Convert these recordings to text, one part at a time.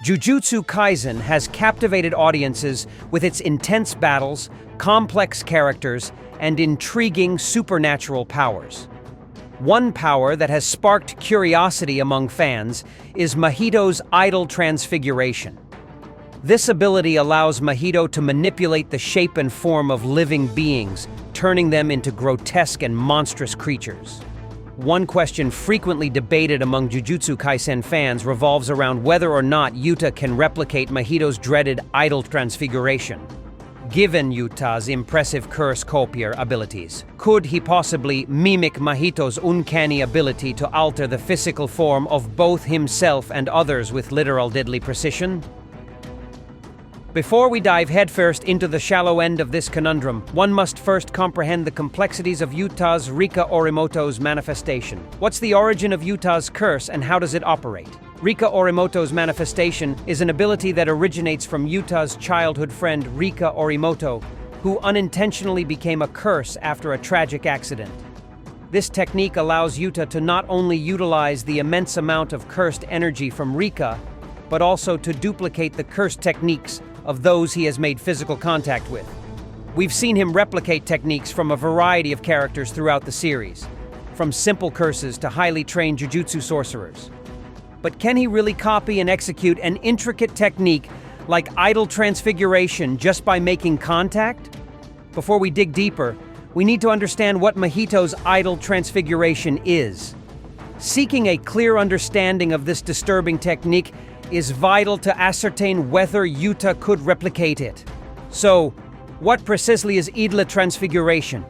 Jujutsu Kaisen has captivated audiences with its intense battles, complex characters, and intriguing supernatural powers. One power that has sparked curiosity among fans is Mahito's idol transfiguration. This ability allows Mahito to manipulate the shape and form of living beings, turning them into grotesque and monstrous creatures. One question frequently debated among Jujutsu Kaisen fans revolves around whether or not Yuta can replicate Mahito's dreaded idol transfiguration. Given Yuta's impressive curse copier abilities, could he possibly mimic Mahito's uncanny ability to alter the physical form of both himself and others with literal deadly precision? Before we dive headfirst into the shallow end of this conundrum, one must first comprehend the complexities of Yuta's Rika Orimoto's manifestation. What's the origin of Yuta's curse and how does it operate? Rika Orimoto's manifestation is an ability that originates from Yuta's childhood friend Rika Orimoto, who unintentionally became a curse after a tragic accident. This technique allows Yuta to not only utilize the immense amount of cursed energy from Rika, but also to duplicate the cursed techniques of those he has made physical contact with. We've seen him replicate techniques from a variety of characters throughout the series, from simple curses to highly trained jujutsu sorcerers. But can he really copy and execute an intricate technique like idol transfiguration just by making contact? Before we dig deeper, we need to understand what Mahito's idol transfiguration is. Seeking a clear understanding of this disturbing technique is vital to ascertain whether Yuta could replicate it. So, what precisely is idol transfiguration?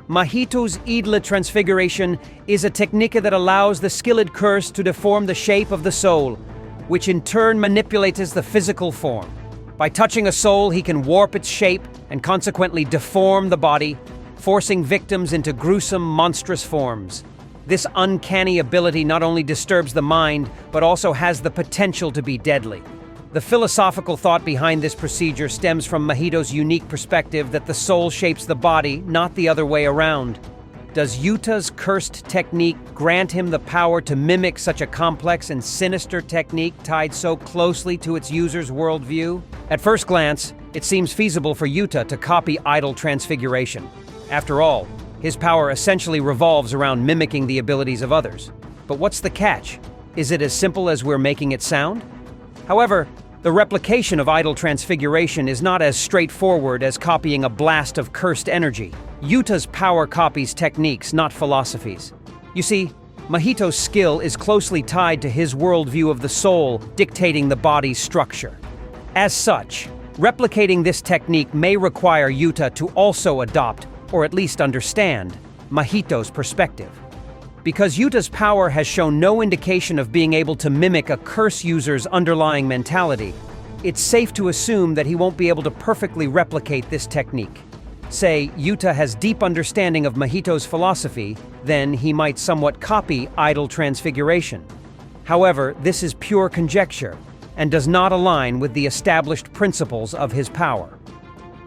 Mahito's idol transfiguration is a technique that allows the skilled curse to deform the shape of the soul, which in turn manipulates the physical form. By touching a soul, he can warp its shape and consequently deform the body, forcing victims into gruesome, monstrous forms. This uncanny ability not only disturbs the mind, but also has the potential to be deadly. The philosophical thought behind this procedure stems from Mahito's unique perspective that the soul shapes the body, not the other way around. Does Yuta's cursed technique grant him the power to mimic such a complex and sinister technique tied so closely to its user's worldview? At first glance, it seems feasible for Yuta to copy idol transfiguration. After all, his power essentially revolves around mimicking the abilities of others. But what's the catch? Is it as simple as we're making it sound? However, the replication of idol transfiguration is not as straightforward as copying a blast of cursed energy. Yuta's power copies techniques, not philosophies. You see, Mahito's skill is closely tied to his worldview of the soul, dictating the body's structure. As such, replicating this technique may require Yuta to also adopt, or at least understand, Mahito's perspective. Because Yuta's power has shown no indication of being able to mimic a curse user's underlying mentality, it's safe to assume that he won't be able to perfectly replicate this technique. Say, Yuta has deep understanding of Mahito's philosophy, then he might somewhat copy idol transfiguration. However, this is pure conjecture, and does not align with the established principles of his power.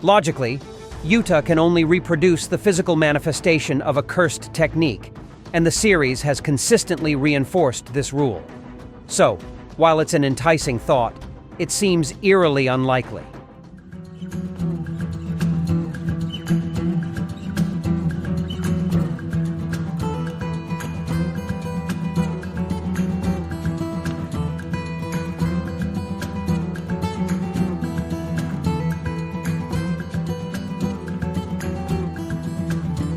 Logically, Yuta can only reproduce the physical manifestation of a cursed technique, and the series has consistently reinforced this rule. So, while it's an enticing thought, it seems eerily unlikely.